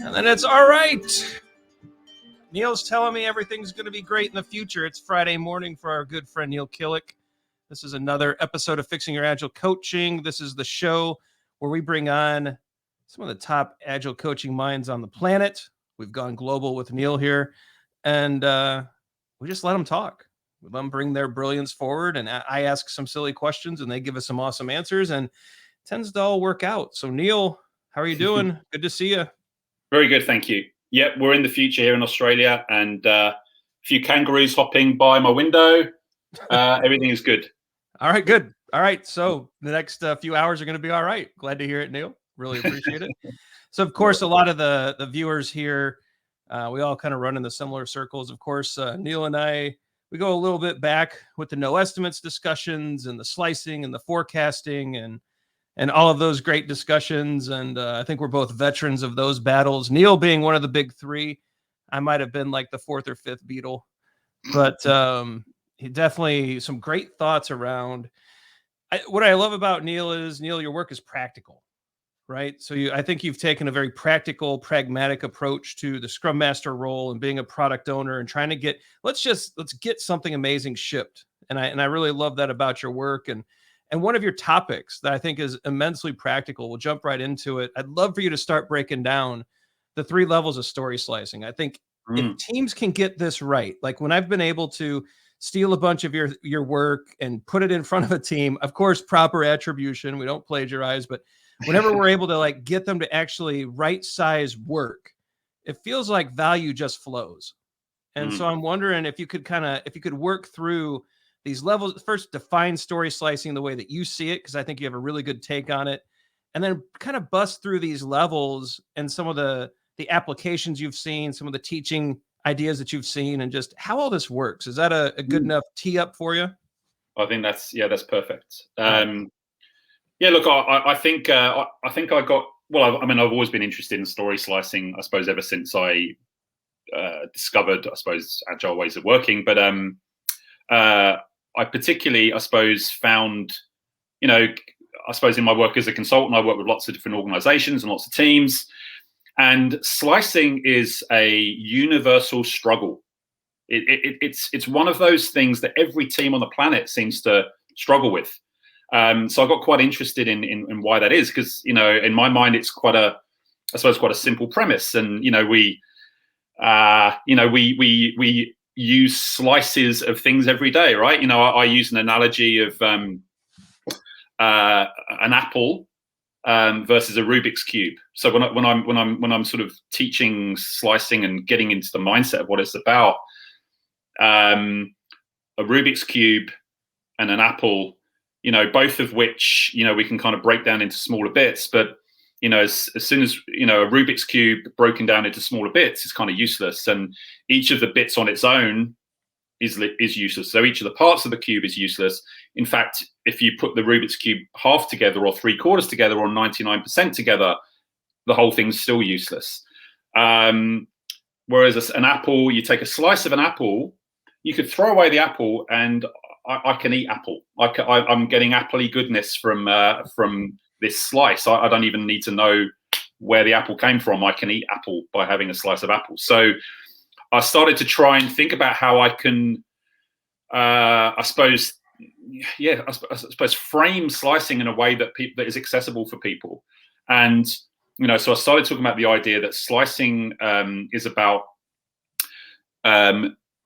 And then it's all right. Neil's telling me everything's going to be great in the future. It's Friday morning for our good friend Neil Killick. This is another episode of Fixing Your Agile Coaching. This is the show where we bring on some of the top Agile coaching minds on the planet. We've gone global with Neil here, and we just let them talk. We let them bring their brilliance forward, and I ask some silly questions, and they give us some awesome answers, and it tends to all work out. So, Neil, how are you doing? Good to see you. Very good, thank you. Yep, we're in the future here in Australia, and a few kangaroos hopping by my window. Everything is good. All right, good. All right, so the next few hours are going to be all right. Glad to hear it, Neil. Really appreciate it. So, of course, a lot of the viewers here, we all kind of run in the similar circles. Of course, Neil and I, we go a little bit back with the no estimates discussions and the slicing and the forecasting and all of those great discussions. And I think we're both veterans of those battles. Neil being one of the big three. I might have been like the fourth or fifth Beatle. But he definitely some great thoughts around. What I love about Neil is, Neil, your work is practical, right? So I think you've taken a very practical, pragmatic approach to the Scrum Master role and being a product owner and trying to get, let's get something amazing shipped. And I really love that about your work. And one of your topics that I think is immensely practical, we'll jump right into it. I'd love for you to start breaking down the 3 levels of story slicing. I think if teams can get this right, like when I've been able to steal a bunch of your work and put it in front of a team, of course, proper attribution, we don't plagiarize, but whenever we're able to like get them to actually right size work, it feels like value just flows. And so I'm wondering if you could work through these levels. First, define story slicing the way that you see it, because I think you have a really good take on it. And then kind of bust through these levels and some of the applications you've seen, some of the teaching ideas that you've seen, and just how all this works. Is that a good enough tee up for you? I think that's perfect. Yeah, look, I think I got, well, I mean, I've always been interested in story slicing, I suppose, ever since I discovered, I suppose, agile ways of working. But I particularly, I suppose, found, I suppose in my work as a consultant, I work with lots of different organizations and lots of teams. And slicing is a universal struggle. It's one of those things that every team on the planet seems to struggle with. So I got quite interested in why that is, because, in my mind, it's quite a simple premise. And, we use slices of things every day, right? I use an analogy of an apple versus a Rubik's cube. So when I'm sort of teaching slicing and getting into the mindset of what it's about, a Rubik's cube and an apple, both of which we can kind of break down into smaller bits, but as soon as a Rubik's cube broken down into smaller bits is kind of useless, and each of the bits on its own is useless. So each of the parts of the cube is useless. In fact, if you put the Rubik's cube half together or 3/4 together or 99% together, the whole thing's still useless. Whereas an apple, you take a slice of an apple, you could throw away the apple and I can eat apple. I'm getting appley goodness from this slice. I don't even need to know where the apple came from. I can eat apple by having a slice of apple. So I started to try and think about how I can, I suppose, frame slicing in a way that is accessible for people. And so I started talking about the idea that slicing is about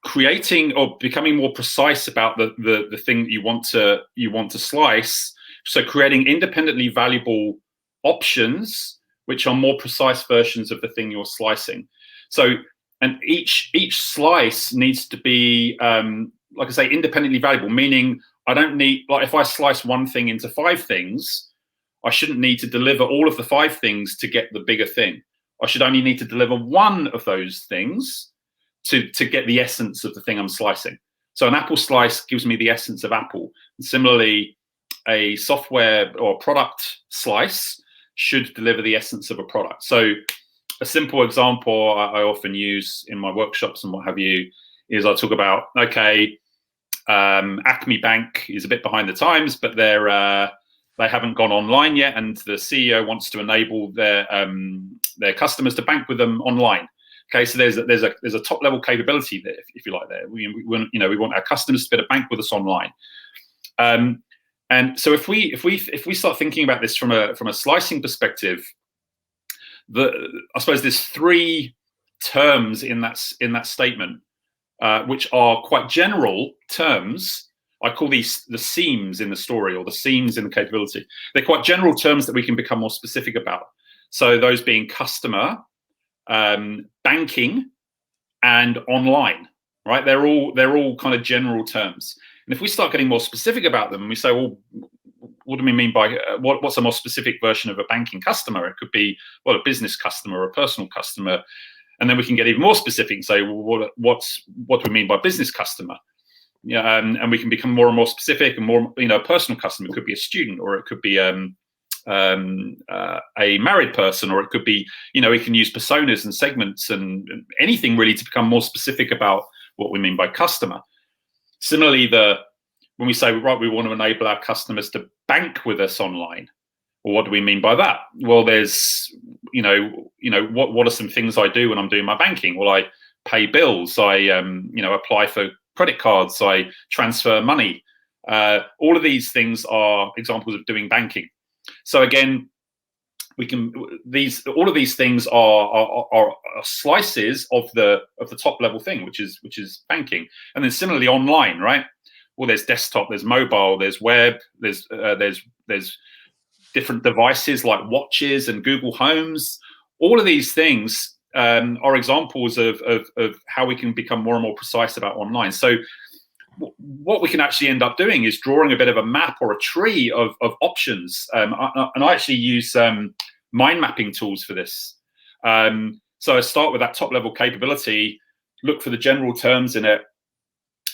creating or becoming more precise about the thing that you want to slice. So creating independently valuable options, which are more precise versions of the thing you're slicing. So, and each slice needs to be, like I say, independently valuable, meaning I don't need, like if I slice one thing into 5 things, I shouldn't need to deliver all of the 5 things to get the bigger thing. I should only need to deliver one of those things to get the essence of the thing I'm slicing. So an apple slice gives me the essence of apple. And similarly, a software or product slice should deliver the essence of a product. So a simple example I often use in my workshops and what have you is I talk about, okay, Acme Bank is a bit behind the times, but they haven't gone online yet, and the CEO wants to enable their their customers to bank with them online. Okay, so there's a top level capability there, if you like. There, we want our customers to be able to bank with us online. And so if we start thinking about this from a slicing perspective, I suppose there's 3 terms in that statement, which are quite general terms. I call these the seams in the story, or the seams in the capability. They're quite general terms that we can become more specific about. So those being customer, banking, and online, right? They're all kind of general terms. And if we start getting more specific about them, and we say, well, what do we mean by what's a more specific version of a banking customer? It could be, well, a business customer or a personal customer. And then we can get even more specific and say, well, what do we mean by business customer? Yeah, and we can become more and more specific, and more, a personal customer. It could be a student, or it could be a married person, or it could be, we can use personas and segments and anything really to become more specific about what we mean by customer. Similarly, when we say, right, we want to enable our customers to bank with us online, well, what do we mean by that? Well, there's, what are some things I do when I'm doing my banking? Well, I pay bills, I, apply for credit cards, I transfer money. All of these things are examples of doing banking. So again, all of these things are slices of the top level thing, which is banking. And then similarly online, right? Well, there's desktop, there's mobile, there's web, there's different devices like watches and Google Homes. All of these things are examples of how we can become more and more precise about online. So what we can actually end up doing is drawing a bit of a map or a tree of options. And I actually use mind mapping tools for this. So I start with that top level capability, look for the general terms in it,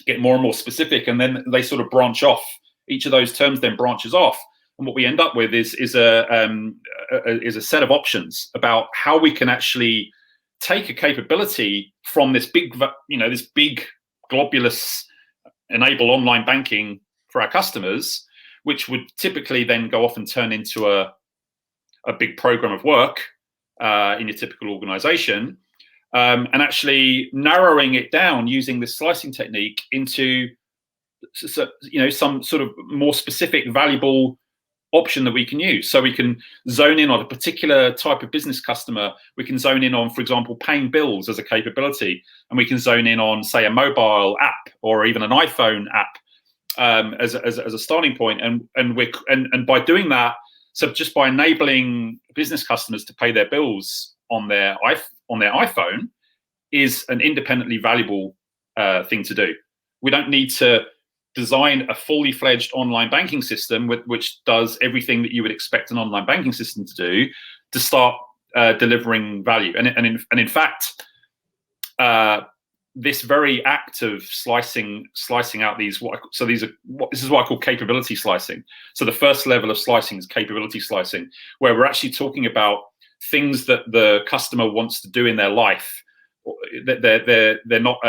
get more and more specific, and then they sort of branch off. Each of those terms then branches off. And what we end up with is a set of options about how we can actually take a capability from this big, this big globulous enable online banking for our customers, which would typically then go off and turn into a big program of work in your typical organization, and actually narrowing it down using this slicing technique into some sort of more specific, valuable option that we can use. So we can zone in on a particular type of business customer. We can zone in on, for example, paying bills as a capability, and we can zone in on, say, a mobile app or even an iPhone app as a starting point. And by doing that, so just by enabling business customers to pay their bills on their iPhone is an independently valuable thing to do. We don't need to design a fully fledged online banking system which does everything that you would expect an online banking system to do to start delivering value. And in fact, this very act of slicing out these, this is what I call capability slicing. So the first level of slicing is capability slicing, where we're actually talking about things that the customer wants to do in their life. They're not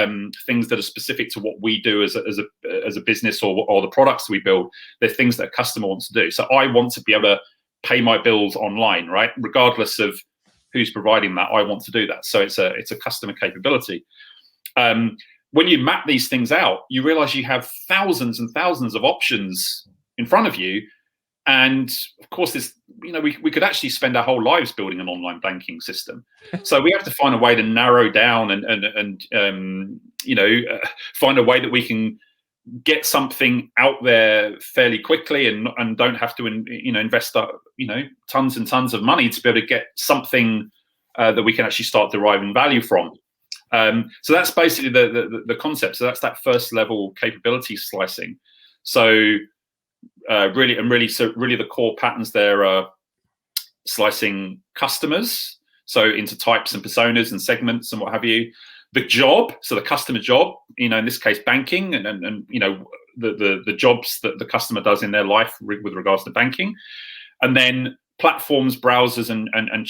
things that are specific to what we do as a business or the products we build. They're things that a customer wants to do. So I want to be able to pay my bills online, right? Regardless of who's providing that, I want to do that. So it's a customer capability. When you map these things out, you realize you have thousands and thousands of options in front of you. And of course, we could actually spend our whole lives building an online banking system. So we have to find a way to narrow down and find a way that we can get something out there fairly quickly and don't have to invest tons and tons of money to be able to get something that we can actually start deriving value from. So that's basically the concept. So that's that first level capability slicing. So really the core patterns there are slicing customers, so into types and personas and segments and what have you. The job, so the customer job, in this case banking, and the jobs that the customer does in their life with regards to banking, and then platforms, browsers,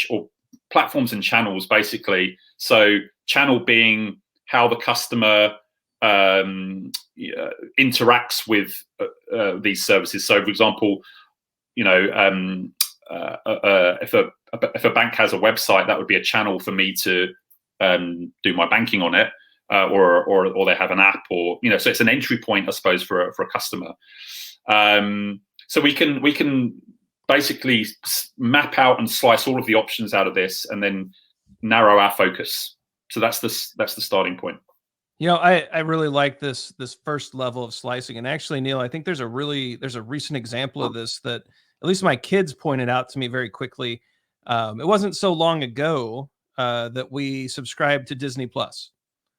or platforms and channels basically. So channel being how the customer interacts with these services. So, for example, if a bank has a website, that would be a channel for me to do my banking on it, or they have an app, or so it's an entry point, I suppose, for a customer. So we can basically map out and slice all of the options out of this, and then narrow our focus. So that's the starting point. I really like this first level of slicing. And actually, Neil, I think there's a recent example of this that at least my kids pointed out to me very quickly. It wasn't so long ago that we subscribed to Disney Plus,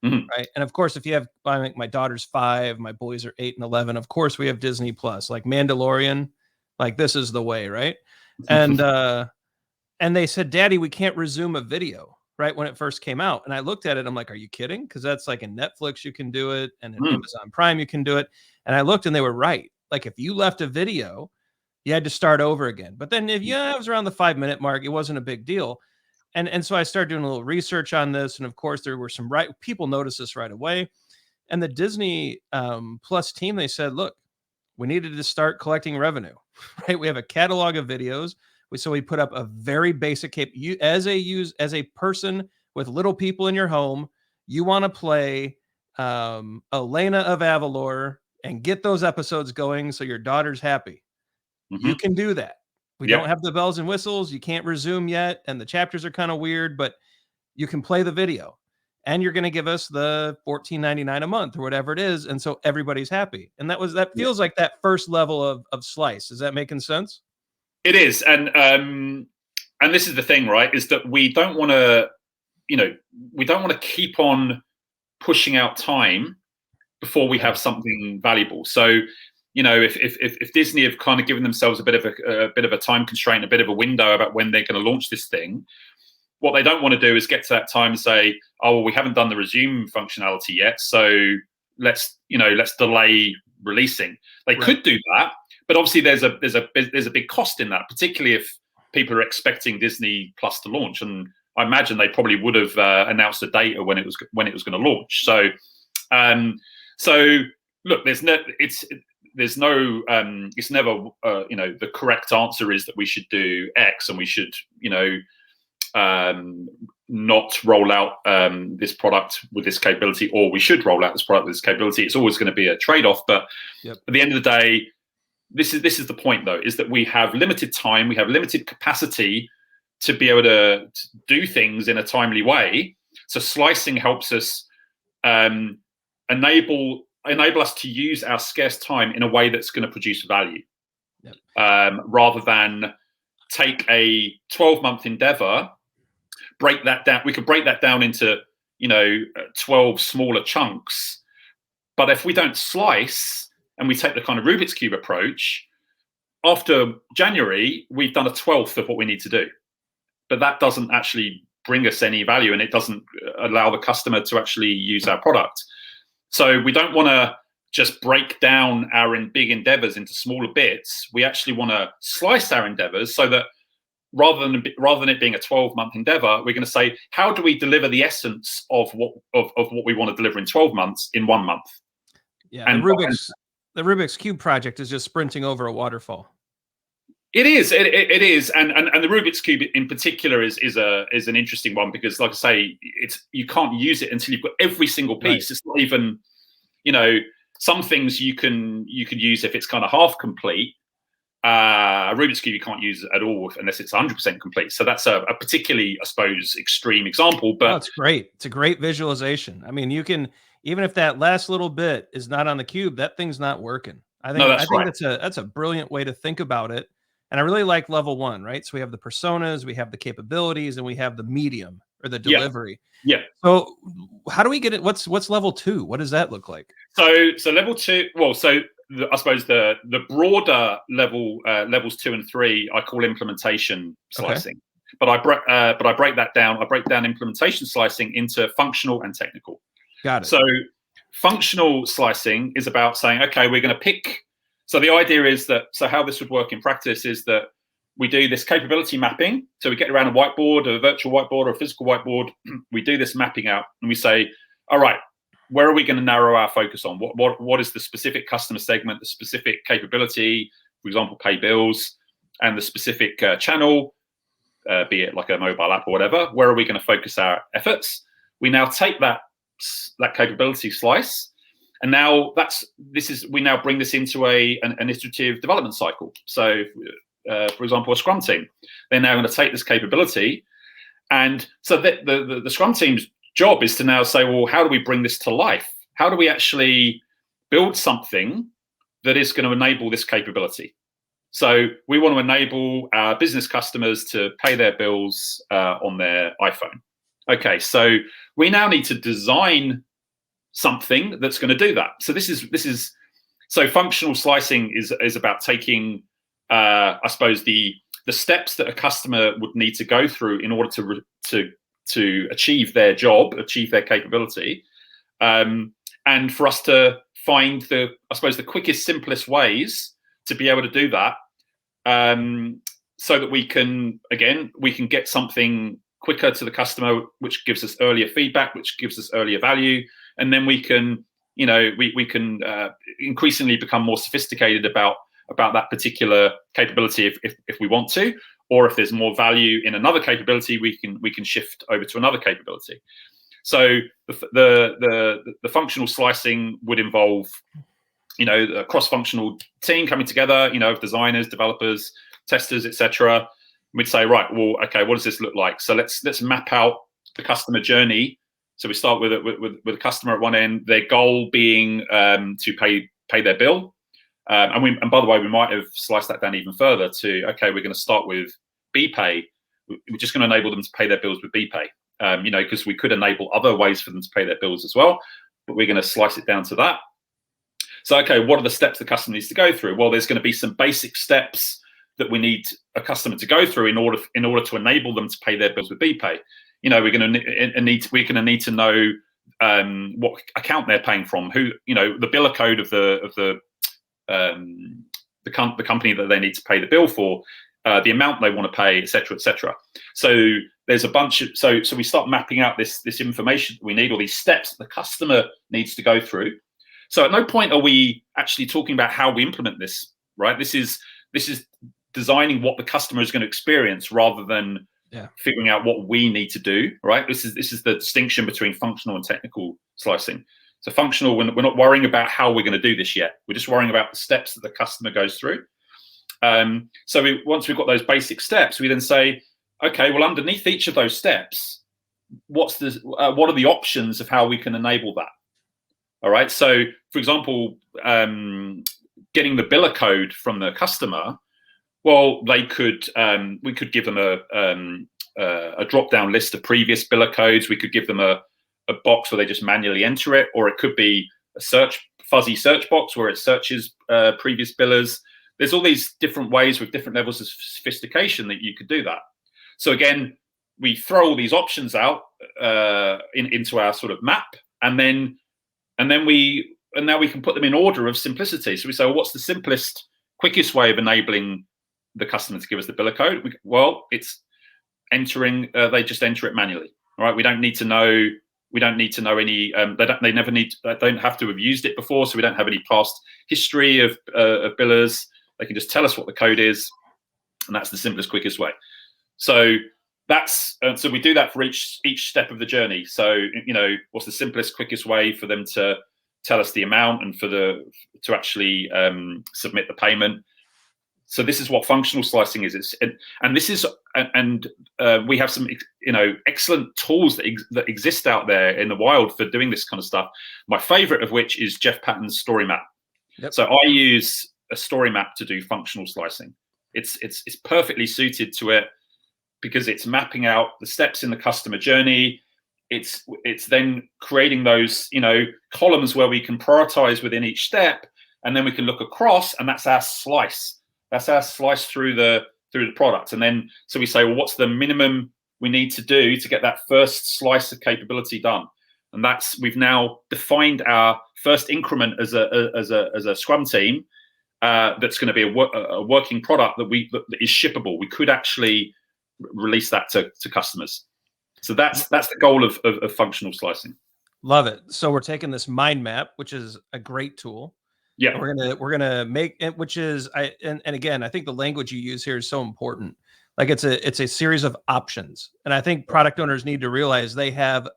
right? And of course, if you have, I think my daughter's 5, my boys are 8 and 11. Of course, we have Disney Plus, like Mandalorian, like this is the way, right? And they said, "Daddy, we can't resume a video." Right when it first came out. And I looked at it, I'm like, are you kidding? Because that's like in Netflix, you can do it. And in Amazon Prime, you can do it. And I looked and they were right. Like if you left a video, you had to start over again. But then if it was around the 5-minute mark, it wasn't a big deal. And so I started doing a little research on this. And of course, there were some people noticed this right away. And the Disney Plus team, they said, look, we needed to start collecting revenue, right? We have a catalog of videos. So we put up a very basic as a person with little people in your home. You want to play Elena of Avalor and get those episodes going so your daughter's happy. You can do that. We don't have the bells and whistles. You can't resume yet, and the chapters are kind of weird, but you can play the video. And you're going to give us the $14.99 a month or whatever it is, and so everybody's happy. And that feels like that first level of slice. Is that making sense? It is, and this is the thing, right? Is that we don't want to, keep on pushing out time before we have something valuable. So, if Disney have kind of given themselves a bit of a time constraint, a bit of a window about when they're going to launch this thing, what they don't want to do is get to that time and say, oh, well, we haven't done the resume functionality yet, so let's delay releasing. They could do that. But obviously, there's a big cost in that, particularly if people are expecting Disney Plus to launch. And I imagine they probably would have announced a date when it was going to launch. So, look, it's never the correct answer is that we should do X and we should not roll out this product with this capability, or we should roll out this product with this capability. It's always going to be a trade-off. But at the end of the day, this is the point, though, is that we have limited time, we have limited capacity to be able to do things in a timely way. So slicing helps us enable us to use our scarce time in a way that's going to produce value, rather than take a 12-month endeavor, break that down. We could break that down into 12 smaller chunks, but if we don't slice and we take the kind of Rubik's Cube approach, after January, we've done a 12th of what we need to do. But that doesn't actually bring us any value, and it doesn't allow the customer to actually use our product. So we don't want to just break down our big endeavors into smaller bits. We actually want to slice our endeavors so that rather than it being a 12-month endeavor, we're going to say, how do we deliver the essence of what we want to deliver in 12 months in 1 month? Yeah, and the Rubik's Cube project is just sprinting over a waterfall. It is, and the Rubik's Cube in particular is an interesting one, because, like I say, you can't use it until you've got every single piece. Right. It's not even, some things you can use if it's kind of half complete. A Rubik's Cube you can't use at all unless it's 100% complete. So that's a particularly, I suppose, extreme example. But it's great. It's a great visualization. I mean, you can, even if that last little bit is not on the cube, that thing's not working. I think that's a brilliant way to think about it. And I really like level 1, right? So we have the personas, we have the capabilities, and we have the medium or the delivery. Yeah. So how do we get it? What's level 2? What does that look like? So level 2. Well, I suppose the broader level, levels 2 and 3, I call implementation slicing. Okay. But I break that down. I break down implementation slicing into functional and technical. Got it. So functional slicing is about saying, okay, we're going to pick. So the idea is that, how this would work in practice is that we do this capability mapping. So we get around a whiteboard, a virtual whiteboard or a physical whiteboard. We do this mapping out and we say, all right, where are we going to narrow our focus on? What is the specific customer segment, the specific capability, for example, pay bills? and the specific channel, be it like a mobile app or whatever, where are we going to focus our efforts? We now take that capability slice, and now we now bring this into an iterative development cycle. So, for example, a Scrum team, they're now going to take this capability, and so the Scrum team's job is to now say, well, how do we bring this to life? How do we actually build something that is going to enable this capability? So we want to enable our business customers to pay their bills on their iPhone. Okay, so we now need to design something that's going to do that. So this is so functional slicing is about taking, I suppose, the steps that a customer would need to go through in order to achieve their job, achieve their capability, and for us to find the quickest, simplest ways to be able to do that, so that we can get something quicker to the customer, which gives us earlier feedback, which gives us earlier value, and then we can increasingly become more sophisticated about that particular capability if we want to, or if there's more value in another capability, we can shift over to another capability. So the functional slicing would involve, a cross-functional team coming together, of designers, developers, testers, etc. We'd say, right, well, okay, what does this look like? So let's map out the customer journey. So we start with a customer at one end, their goal being to pay their bill. And by the way, we might have sliced that down even further to, okay, we're going to start with BPay. We're just going to enable them to pay their bills with BPay, because we could enable other ways for them to pay their bills as well, but we're going to slice it down to that. So, okay, what are the steps the customer needs to go through? Well, there's going to be some basic steps that we need a customer to go through in order to enable them to pay their bills with BPay. We're going to need to know what account they're paying from, who, the biller code of the company that they need to pay the bill for, the amount they want to pay, etc., etc. So there's a bunch of so we start mapping out this information we need, or these steps the customer needs to go through. So at no point are we actually talking about how we implement this, right? This is designing what the customer is going to experience rather than figuring out what we need to do, right? This is the distinction between functional and technical slicing. So functional, we're not worrying about how we're going to do this yet. We're just worrying about the steps that the customer goes through. So once we've got those basic steps, we then say, okay, well, underneath each of those steps, what are the options of how we can enable that? All right. So, for example, getting the biller code from the customer. Well, we could give them a drop-down list of previous biller codes. We could give them a box where they just manually enter it, or it could be a fuzzy search box where it searches previous billers. There's all these different ways with different levels of sophistication that you could do that. So again, we throw all these options out into our sort of map, and now we can put them in order of simplicity. So we say, well, what's the simplest, quickest way of enabling the customer to give us the biller code? Well, it's entering. They just enter it manually. All right. We don't need to know. We don't need to know any. They don't have to have used it before, so we don't have any past history of billers. They can just tell us what the code is, and that's the simplest, quickest way. So so we do that for each step of the journey. So what's the simplest, quickest way for them to tell us the amount and to actually submit the payment? So this is what functional slicing is. We have some excellent tools that exist out there in the wild for doing this kind of stuff. My favorite of which is Jeff Patton's story map. Yep. So I use a story map to do functional slicing. It's perfectly suited to it because it's mapping out the steps in the customer journey. It's then creating those columns where we can prioritize within each step, and then we can look across, and that's our slice. That's our slice through the product. And then so we say, well, what's the minimum we need to do to get that first slice of capability done? And we've now defined our first increment as a Scrum team that's going to be a working product that is shippable. We could actually release that to customers. So that's the goal of functional slicing. Love it. So we're taking this mind map, which is a great tool. Yeah. And we're gonna make it, which is and again, I think the language you use here is so important. Like it's a series of options. And I think product owners need to realize they have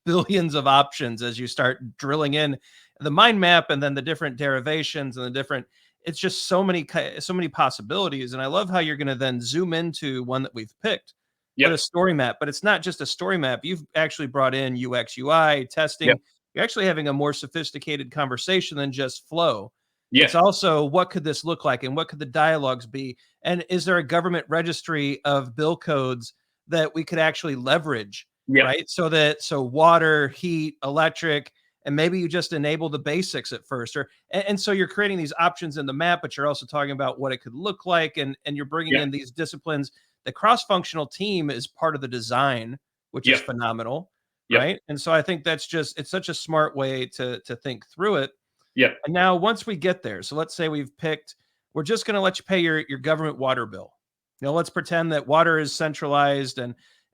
billions of options as you start drilling in the mind map and then the different derivations and the different, it's just so many possibilities. And I love how you're going to then zoom into one that we've picked, but a story map. But it's not just a story map. You've actually brought in UX, UI, testing. You're actually having a more sophisticated conversation than just flow. It's also, what could this look like, and what could the dialogues be, and is there a government registry of bill codes that we could actually leverage, right? So water, heat, electric, and maybe you just enable the basics at first, and so you're creating these options in the map, but you're also talking about what it could look like, and you're bringing in these disciplines. The cross-functional team is part of the design, which is phenomenal, right? And so I think that's just, it's such a smart way to think through it. And now once we get there, so let's say we've picked, we're just going to let you pay your government water bill. Let's pretend that water is centralized,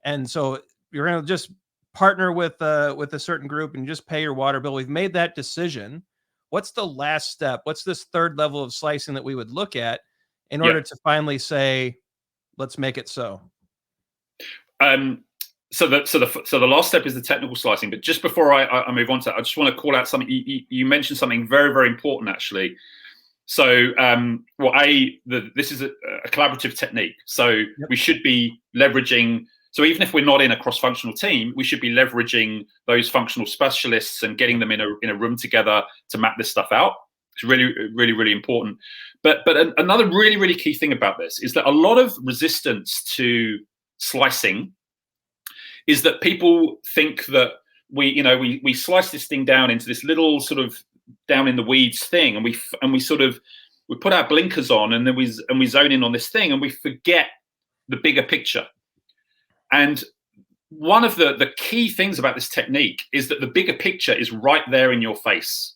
and so you're going to just partner with a certain group and just pay your water bill. We've made that decision. What's the last step? What's this third level of slicing that we would look at in order to finally say, let's make it so? So the last step is the technical slicing. But just before I move on to that, I just want to call out something. You mentioned something very, very important, actually. So, this is a collaborative technique. So we should be leveraging. So even if we're not in a cross-functional team, we should be leveraging those functional specialists and getting them in a room together to map this stuff out. It's really, really, really important. But another really, really key thing about this is that a lot of resistance to slicing is that people think that we slice this thing down into this little sort of down in the weeds thing, and we put our blinkers on, and then we zone in on this thing, and we forget the bigger picture. And one of the key things about this technique is that the bigger picture is right there in your face.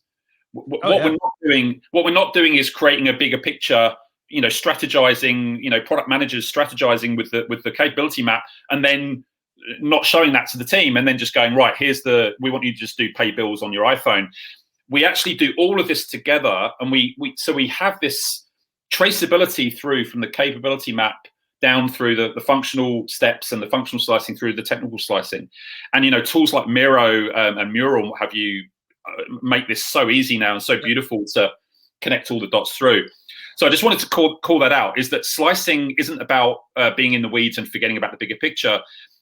What we're not doing is creating a bigger picture, strategizing, product managers strategizing with the capability map, and then not showing that to the team, and then just going, right, we want you to just pay bills on your iPhone. We actually do all of this together, and we have this traceability through from the capability map down through the functional steps and the functional slicing through the technical slicing. And tools like Miro and Mural, what have you, make this so easy now and so beautiful to connect all the dots through. So I just wanted to call that out, is that slicing isn't about being in the weeds and forgetting about the bigger picture.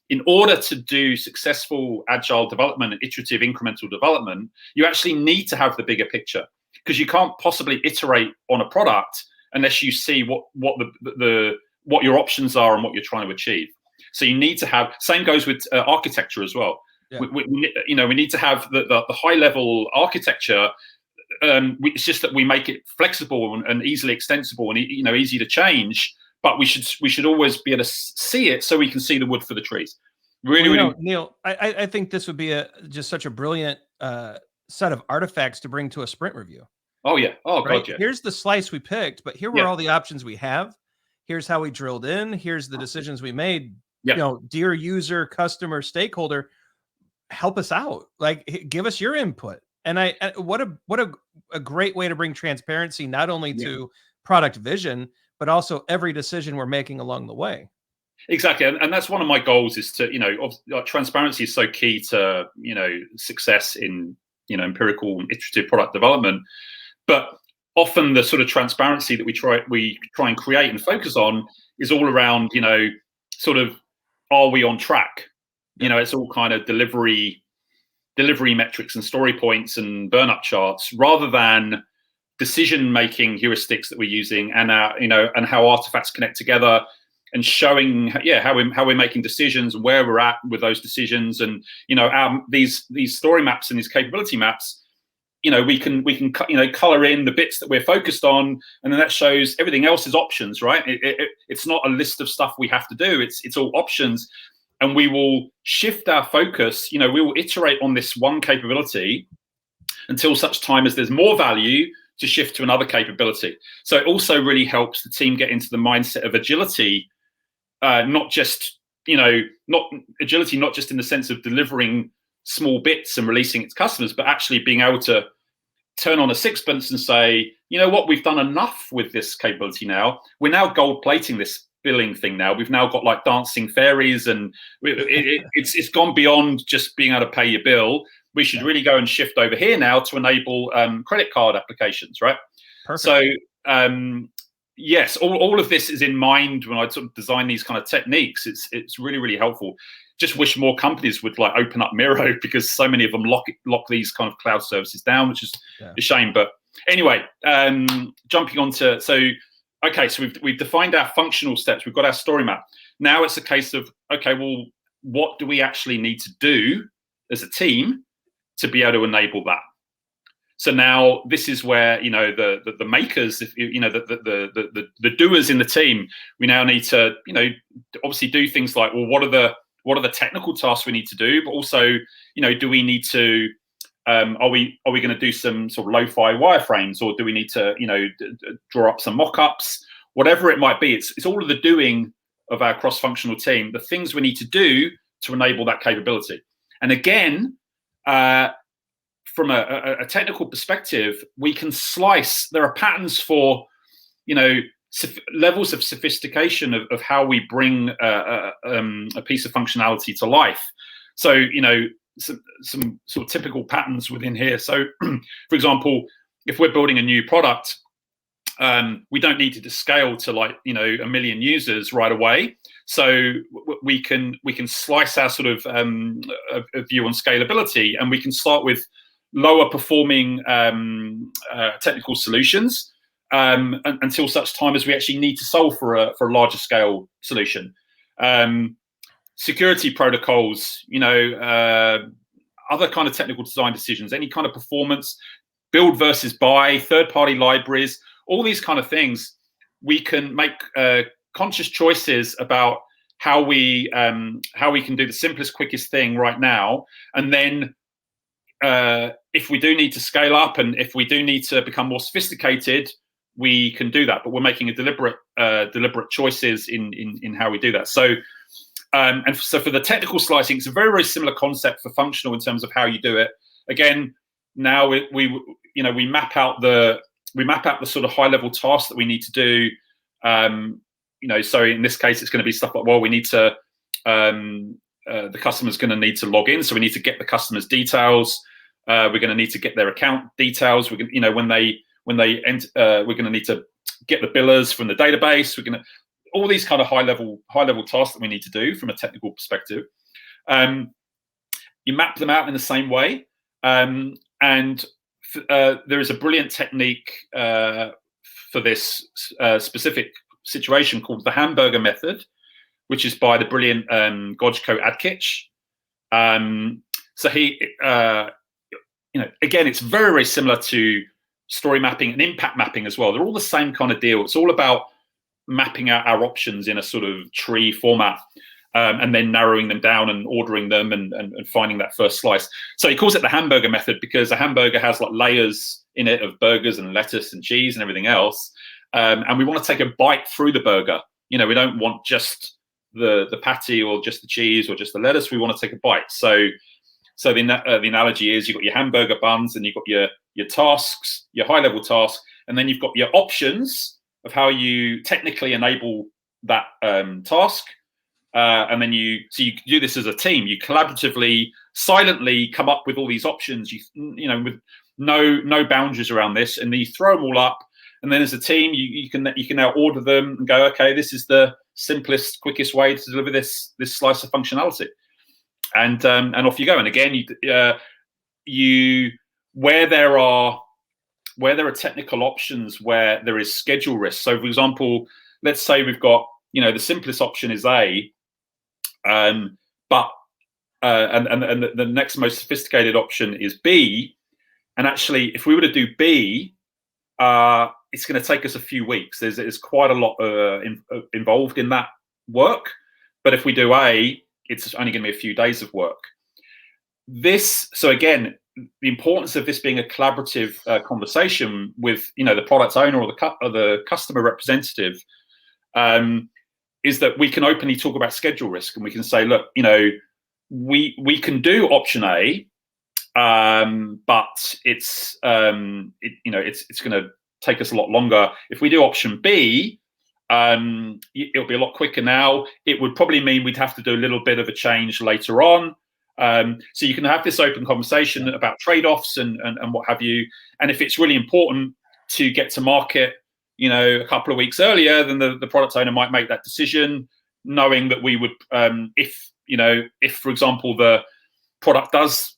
In order to do successful agile development and iterative incremental development, you actually need to have the bigger picture, because you can't possibly iterate on a product unless you see what your options are and what you're trying to achieve. So you need to have, same goes with architecture as well. We need to have the high level architecture. It's just that we make it flexible and easily extensible and easy to change. But we should always be able to see it so we can see the wood for the trees. Really. Neil, I think this would be just such a brilliant set of artifacts to bring to a sprint review. Oh yeah. Oh right? God, yeah. Here's the slice we picked, but here were all the options we have. Here's how we drilled in. Here's the decisions we made. Dear user, customer, stakeholder, help us out. Like, give us your input. And what a great way to bring transparency, not only to product vision, but also every decision we're making along the way. Exactly. And that's one of my goals, is to, transparency is so key to, success in, empirical and iterative product development. But often the sort of transparency that we try and create and focus on is all around, sort of, are we on track? It's all kind of delivery metrics and story points and burn-up charts, rather than decision-making heuristics that we're using, and and how artifacts connect together, and showing how we're making decisions, where we're at with those decisions, and these story maps and these capability maps. We can color in the bits that we're focused on, and then that shows everything else is options, right? It's not a list of stuff we have to do. It's all options, and we will shift our focus. We will iterate on this one capability until such time as there's more value to shift to another capability. So it also really helps the team get into the mindset of agility, not just in the sense of delivering small bits and releasing it to customers, but actually being able to turn on a sixpence and say, you know what, we've done enough with this capability now. We're now gold plating this billing thing now. We've now got like dancing fairies, and it's gone beyond just being able to pay your bill. We should really go and shift over here now to enable credit card applications, right? Perfect. So yes, all of this is in mind when I sort of design these kind of techniques. It's really, really helpful. Just wish more companies would like open up Miro, because so many of them lock these kind of cloud services down, which is a shame. But anyway, jumping on to, okay, so we've defined our functional steps. We've got our story map. Now it's a case of, okay, well, what do we actually need to do as a team to be able to enable that? So now this is where, you know, the makers, if you know, the doers in the team, we now need to, you know, obviously do things like, well, what are the technical tasks we need to do, but also, you know, do we need to are we going to do some sort of lo-fi wireframes, or do we need to, you know, draw up some mock-ups, whatever it might be? It's all of the doing of our cross-functional team, the things we need to do to enable that capability. And again, from a technical perspective, we can slice. There are patterns for, you know, levels of sophistication of how we bring a piece of functionality to life. So, you know, some sort of typical patterns within here. So, for example, if we're building a new product, we don't need to scale to, like, you know, 1 million users right away. So we can slice our sort of a view on scalability, and we can start with lower performing technical solutions until such time as we actually need to solve for a larger scale solution. Security protocols, you know, other kind of technical design decisions, any kind of performance, build versus buy, third-party libraries, all these kind of things. We can make conscious choices about how we can do the simplest, quickest thing right now, and then if we do need to scale up and if we do need to become more sophisticated, we can do that. But we're making a deliberate choices in how we do that. So. And so for the technical slicing, it's a very, very similar concept for functional in terms of how you do it. Again, now we map out the sort of high level tasks that we need to do. You know, so in this case, it's going to be stuff like, well, we need to the customer's going to need to log in, so we need to get the customer's details. We're going to need to get their account details. We're going, you know, when they enter, we're going to need to get the billers from the database. We're going to all these kind of high level tasks that we need to do from a technical perspective. You map them out in the same way, and there is a brilliant technique for this specific situation called the Hamburger Method, which is by the brilliant Gojko Adkich. So he, you know, again, it's very, very similar to story mapping and impact mapping as well. They're all the same kind of deal. It's all about mapping out our options in a sort of tree format, and then narrowing them down and ordering them and finding that first slice. So he calls it the Hamburger Method because a hamburger has like layers in it of burgers and lettuce and cheese and everything else. And we want to take a bite through the burger. You know, we don't want just the patty or just the cheese or just the lettuce. We want to take a bite. So the analogy is you've got your hamburger buns and you've got your tasks, your high level tasks, and then you've got your options of how you technically enable that task, and then you do this as a team. You collaboratively, silently come up with all these options. You know, with no boundaries around this, and then you throw them all up. And then as a team, you can now order them and go, okay, this is the simplest, quickest way to deliver this slice of functionality, and off you go. And again, where there are technical options where there is schedule risk. So, for example, let's say we've got, you know, the simplest option is A, but the next most sophisticated option is B. And actually, if we were to do B, it's going to take us a few weeks. There's quite a lot involved in that work. But if we do A, it's only going to be a few days of work. So again, the importance of this being a collaborative conversation with, you know, the product owner or the customer representative, is that we can openly talk about schedule risk, and we can say, look, you know, we can do option A, but it's it's going to take us a lot longer. If we do option B, it'll be a lot quicker now. It would probably mean we'd have to do a little bit of a change later on. So you can have this open conversation about trade-offs and what have you. And if it's really important to get to market, a couple of weeks earlier, then the product owner might make that decision, knowing that we would, if for example the product does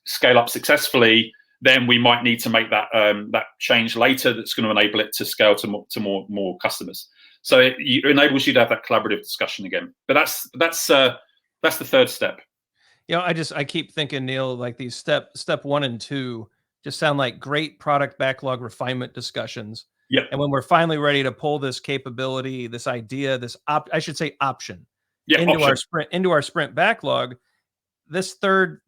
scale up successfully, then we might need to make that change later. That's going to enable it to scale to more customers. So it enables you to have that collaborative discussion again. But that's the third step. I keep thinking, Neil, like these step 1 and 2 just sound like great product backlog refinement discussions. Yeah. And when we're finally ready to pull this capability, this idea, option into our sprint backlog, this third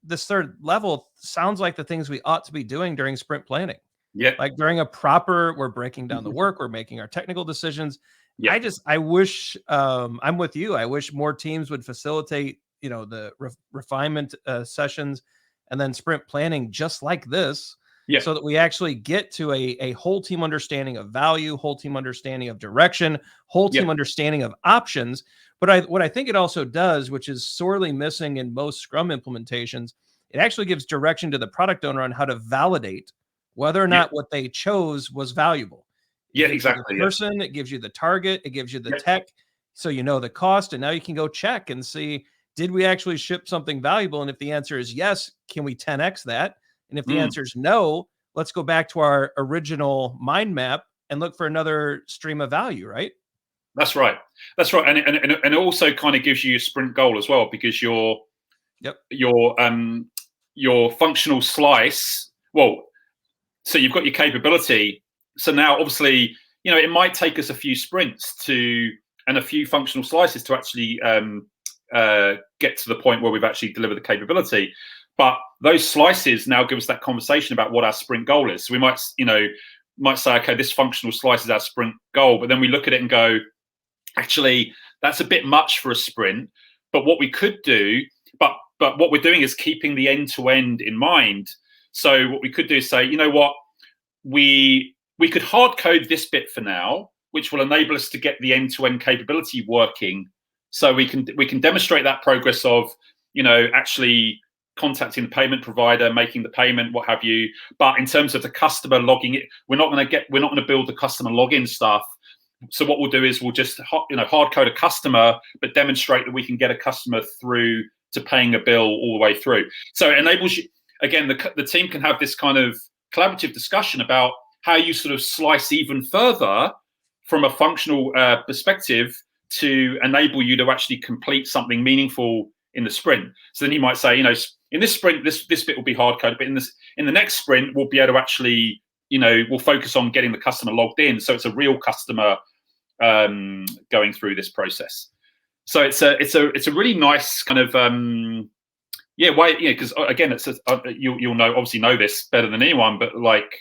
level sounds like the things we ought to be doing during sprint planning. Yeah. Like during we're breaking down the work, we're making our technical decisions. Yeah. I wish, I'm with you. I wish more teams would facilitate, the refinement sessions and then sprint planning just like this. Yeah. So that we actually get to a whole team understanding of value, whole team understanding of direction, whole team understanding of options. But what I think it also does, which is sorely missing in most Scrum implementations, it actually gives direction to the product owner on how to validate whether or not what they chose was valuable. Yeah, exactly. Person, it gives you the target, it gives you the tech, so the cost, and now you can go check and see, did we actually ship something valuable? And if the answer is yes, can we 10x that? And if the answer is no, let's go back to our original mind map and look for another stream of value, right? That's right. And it also kind of gives you a sprint goal as well, because your functional slice, so you've got your capability. So now obviously, it might take us a few sprints and a few functional slices to actually get to the point where we've actually delivered the capability. But those slices now give us that conversation about what our sprint goal is. So we might say, okay, this functional slice is our sprint goal, but then we look at it and go, actually, that's a bit much for a sprint. But what we could do, but what we're doing is keeping the end-to-end in mind. So what we could do is say, we could hard code this bit for now, which will enable us to get the end-to-end capability working. So we can demonstrate that progress of, actually contacting the payment provider, making the payment, what have you. But in terms of the customer logging it, we're not going to build the customer login stuff. So what we'll do is we'll just hard code a customer, but demonstrate that we can get a customer through to paying a bill all the way through. So it enables you, again, the team can have this kind of collaborative discussion about how you sort of slice even further from a functional perspective to enable you to actually complete something meaningful in the sprint. So then you might say, in this sprint, this bit will be hard coded, but in the next sprint, we'll be able to actually, we'll focus on getting the customer logged in. So it's a real customer going through this process. So it's a really nice kind of way, because again, you'll obviously know this better than anyone, but like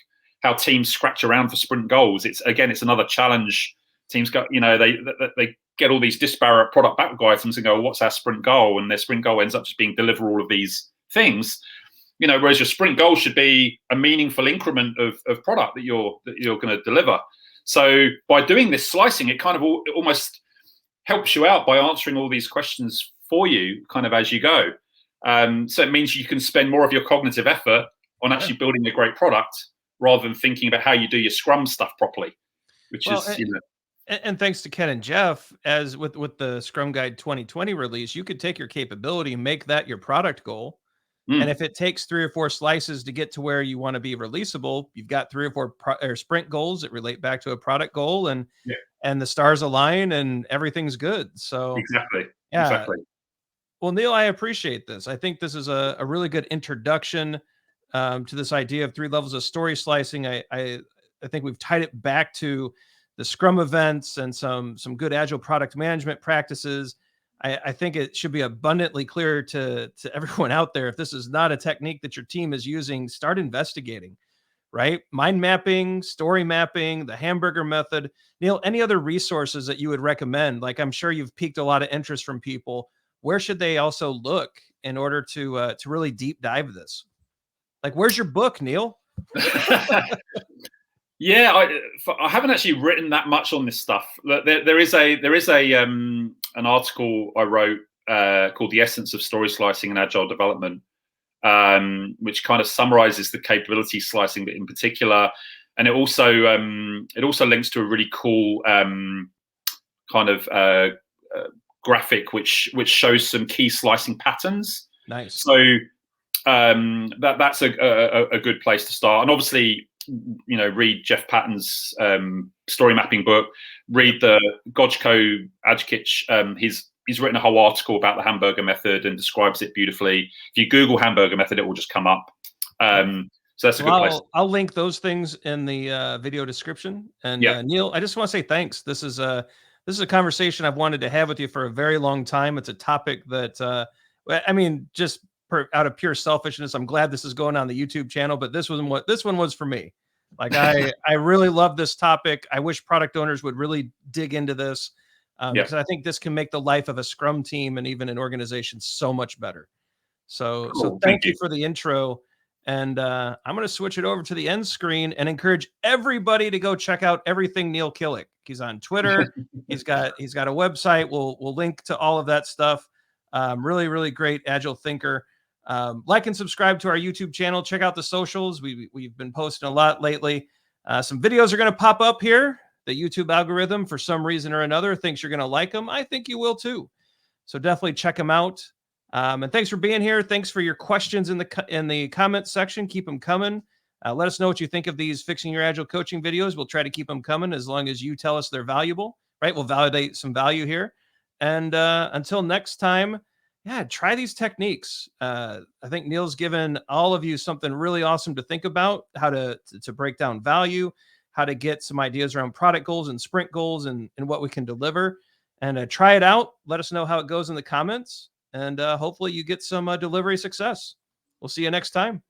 how teams scratch around for sprint goals. It's another challenge. Teams got, they get all these disparate product backlog items and go, what's our sprint goal? And their sprint goal ends up just being deliver all of these things. Whereas your sprint goal should be a meaningful increment of product that you're going to deliver. So by doing this slicing, it kind of it almost helps you out by answering all these questions for you kind of as you go. So it means you can spend more of your cognitive effort on actually building a great product rather than thinking about how you do your Scrum stuff properly, which is. And thanks to Ken and Jeff, as with the Scrum Guide 2020 release, you could take your capability, make that your product goal. And if it takes 3 or 4 slices to get to where you want to be releasable, you've got 3 or 4 sprint goals that relate back to a product goal, and the stars align and everything's good. So exactly. Well, Neil, I appreciate this. I think this is a really good introduction to this idea of 3 levels of story slicing. I think we've tied it back to the Scrum events and some good Agile product management practices. I think it should be abundantly clear to everyone out there, if this is not a technique that your team is using, start investigating, right? Mind mapping, story mapping, the Hamburger Method. Neil, any other resources that you would recommend? Like, I'm sure you've piqued a lot of interest from people where should they also look in order to really deep dive this? Like, where's your book, Neil? Yeah, I haven't actually written that much on this stuff. There is an article I wrote called "The Essence of Story Slicing and Agile Development," which kind of summarizes the capability slicing in particular, and it also links to a really cool kind of graphic which shows some key slicing patterns. Nice. So that's a good place to start, and obviously, read Jeff Patton's story mapping book, read the Gojko Ajkic. He's written a whole article about the Hamburger Method and describes it beautifully. If you Google Hamburger Method, it will just come up. So that's a good place. I'll link those things in the video description. And Neil, I just want to say thanks. This is a conversation I've wanted to have with you for a very long time. It's a topic that, just out of pure selfishness, I'm glad this is going on the YouTube channel, but this one was for me. Like, I really love this topic. I wish product owners would really dig into this because I think this can make the life of a Scrum team and even an organization so much better. So, cool. So thank you for the intro. And I'm going to switch it over to the end screen and encourage everybody to go check out everything Neil Killick. He's on Twitter. He's got a website. We'll link to all of that stuff. Really, really great Agile thinker. Like and subscribe to our YouTube channel. Check out the socials. We've been posting a lot lately. Some videos are going to pop up here. The YouTube algorithm, for some reason or another, thinks you're going to like them. I think you will too. So definitely check them out. And thanks for being here. Thanks for your questions in the comment section. Keep them coming. Let us know what you think of these Fixing Your Agile Coaching videos. We'll try to keep them coming as long as you tell us they're valuable, right? We'll validate some value here. And until next time, try these techniques. I think Neil's given all of you something really awesome to think about, how to break down value, how to get some ideas around product goals and sprint goals and what we can deliver. And try it out. Let us know how it goes in the comments. And hopefully you get some delivery success. We'll see you next time.